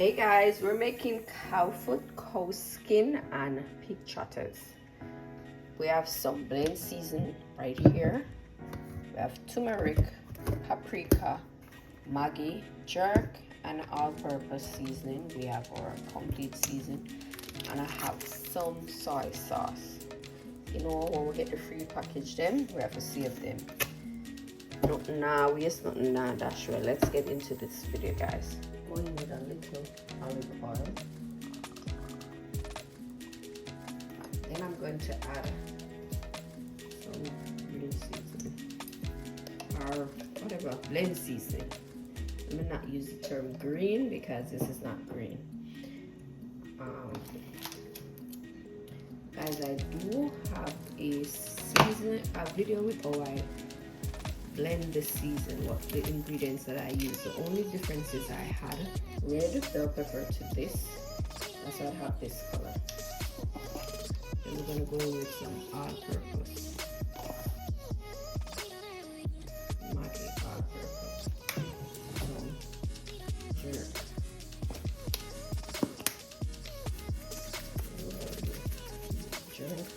Hey guys, we're making cow foot, cow skin, and pig trotters. We have some blend season right here. We have turmeric, paprika, Maggi, jerk, and all-purpose seasoning. We have our complete season, and I have some soy sauce. You know, when we get the free package them, we have to save them. Nothing now, waste nothing now, that's right. Let's get into this video, guys. Going with a little olive oil. Then I'm going to add some green seasoning or whatever, blend seasoning. I'm gonna not use the term green because this is not green. Guys, I do have a video with how I blend the season, what the ingredients that I use. The only difference is I had red bell pepper to this. That's why I have this color. Then we're gonna go with some all-purpose. Maggi all-purpose. Some jerk. Jerk.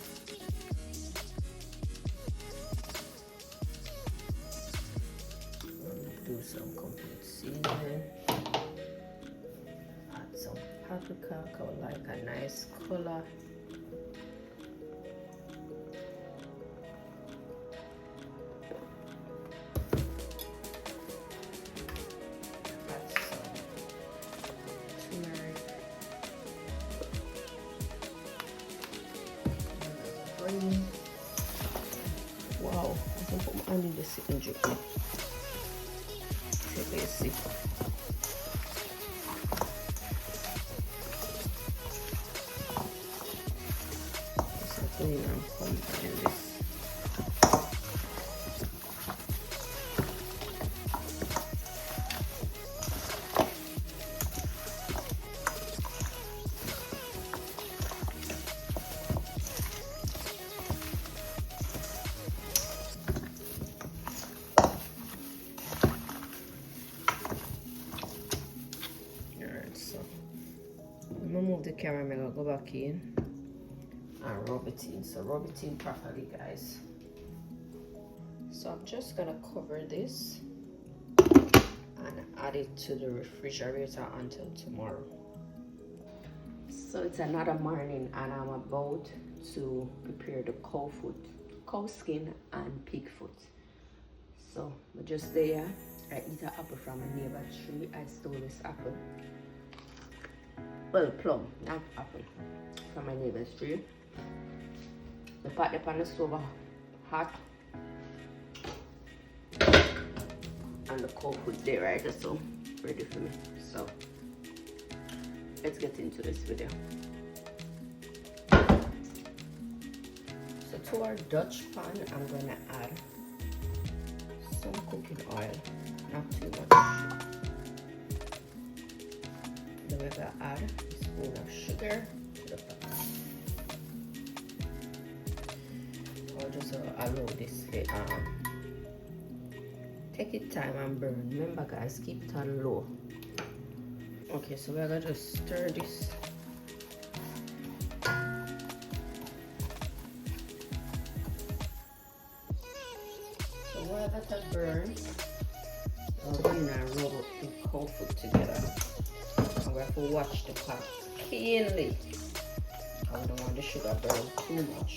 Do some complete seasoning. Add some paprika, like a nice color. Add some turmeric. Green. Wow, I can put my hand in the sitting drip. Basic. So clean and combine this. I'm gonna move the camera, I'm gonna go back in and rub it in. So rub it in properly, guys. So I'm just gonna cover this and add it to the refrigerator until tomorrow. So it's another morning and I'm about to prepare the cow foot, cow skin and pig foot. So just there, I eat an apple from a neighbor's tree. I stole this apple. Well, plum, not apple, from my neighbor's tree. The pot up on the stove hot, and the cow foot there, right? That's so ready for me. So let's get into this video. So to our Dutch pan, I'm gonna add some cooking oil, not too much. Then we're gonna add a spoon of sugar to the pot. Or just allow this to take it time and burn. Remember, guys, keep it on low. Okay, so we're gonna just stir this. So while that burns, I'll go in and rub the cow foot together. We have to watch the pot keenly. I don't want the sugar burn too much.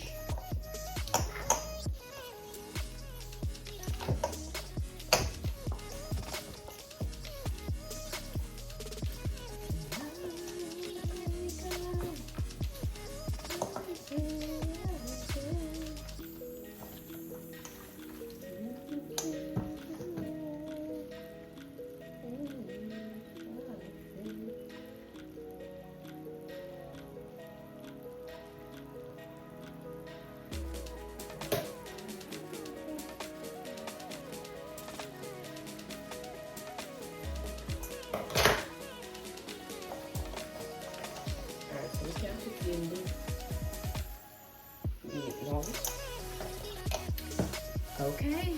Okay.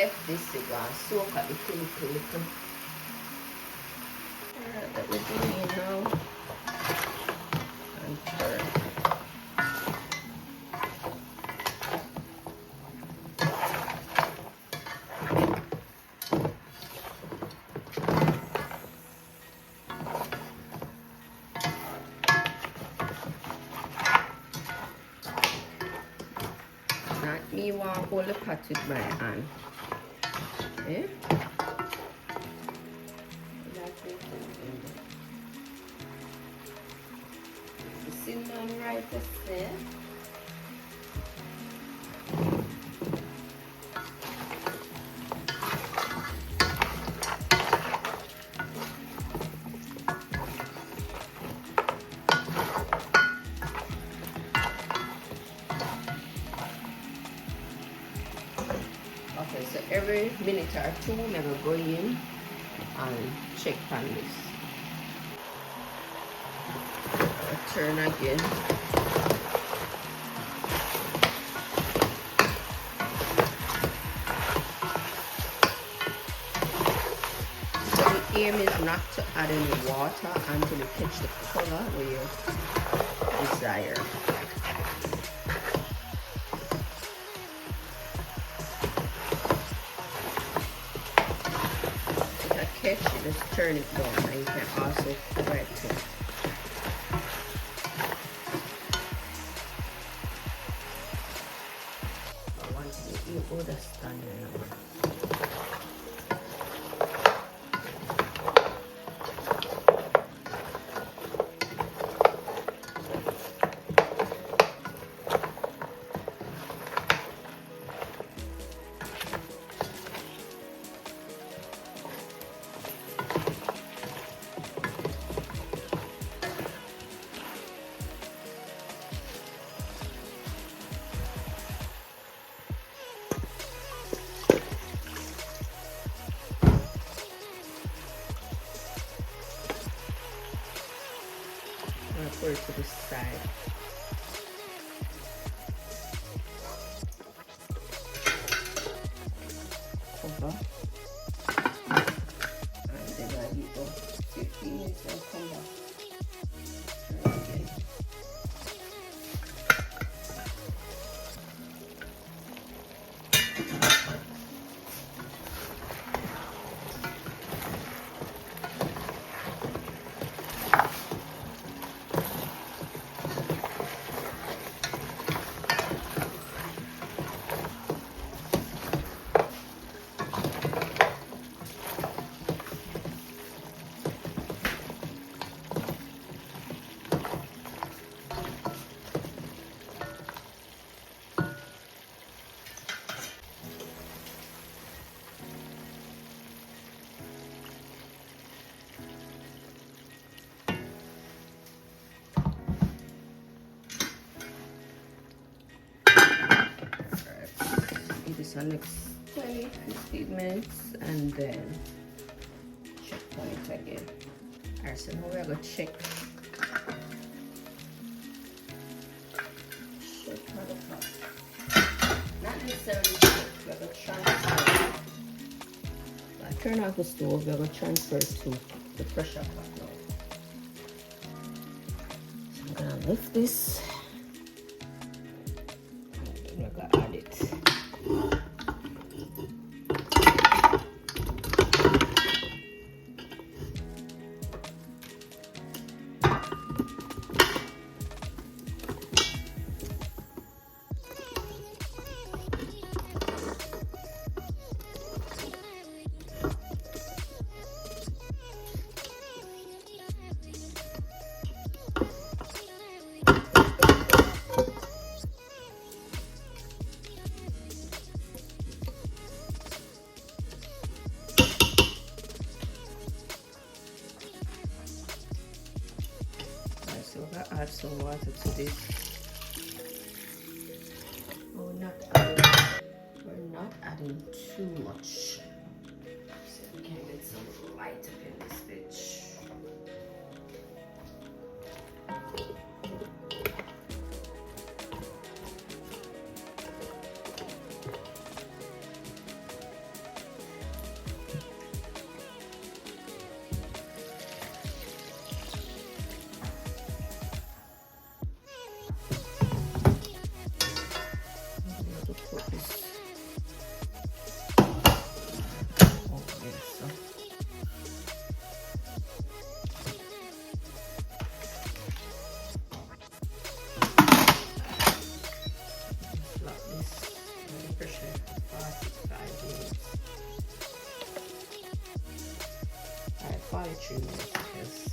left this to go and soak a little. Alright, that we're doing now. And turn. Me want to hold the pot with my hand. Eh? The cinnamon right there. Okay, so every minute or two, I'm going to go in and check on this. I'll turn again. So the aim is not to add any water until you catch the color where you desire. Catch it, just turn it down, and you can also correct it. Once you go the standard now. Put it to the side. Cover. And then I leave it 15 minutes and come back. Try again. So next 20-15 minutes and then check on it again. Alright, so now we're going to check on the pot. Not necessarily check, we're going to transfer. So I turn off the stove, we're going to transfer to the pressure pot now. So I'm going to lift this and we're going to add it. So we're going to add some water to this. We're not adding too much. So we can get some light up in this bitch. 43 minutes. Yes.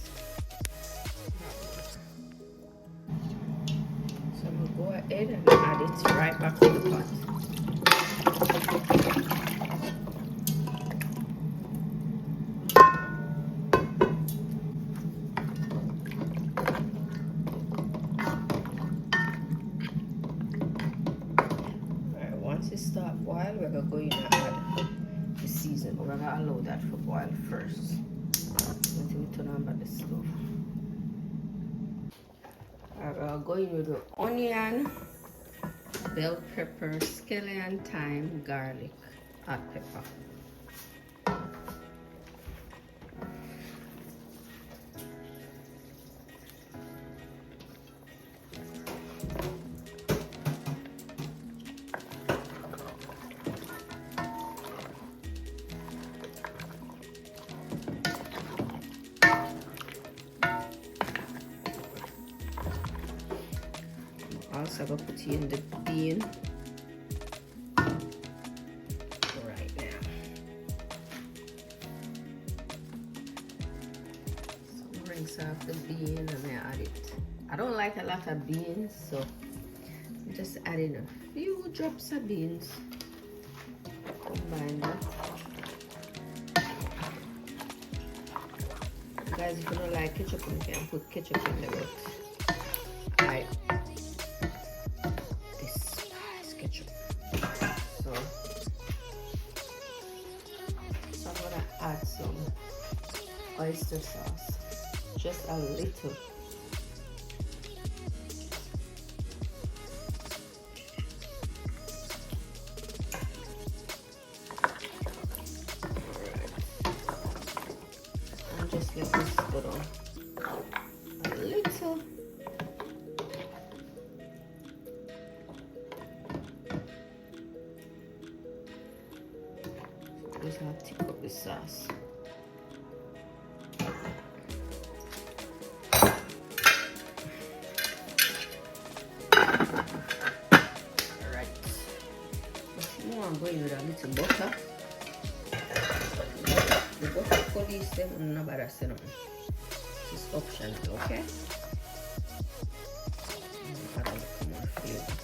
So I'm gonna go ahead and add it right back to the pot. Alright, once it starts boil, we're gonna go in and add the season. We're gonna allow that for boil first until we turn on back the stove. I'm gonna go in with the onion, bell pepper, scallion, thyme, garlic, hot pepper. Also gonna put in the bean right now. So rinse off the bean and then add it. I don't like a lot of beans, so I'm just adding a few drops of beans. Combine that. Guys, if you don't like ketchup, you can put ketchup in the boat. Right. So I'm gonna add some oyster sauce, just a little. Alright. And just let this go down a little. Just gonna thick up the sauce. Alright. Now I'm going with a little butter. The butter for this thing, I'm not bad at it. It's optional, okay? Add a little more flavor.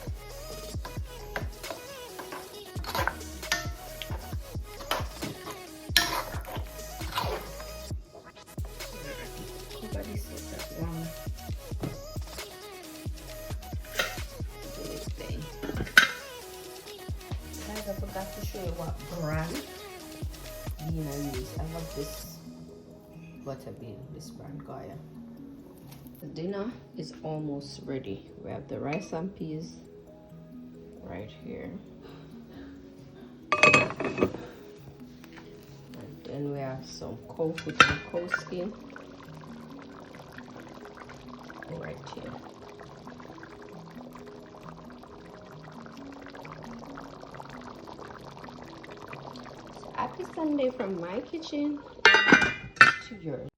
I forgot to show you what brand bean I use. I love this butter bean, this brand Kaale. The dinner is almost ready. We have the rice and peas right here. And then we have some cow foot and cow skin right here. Happy Sunday from my kitchen to yours.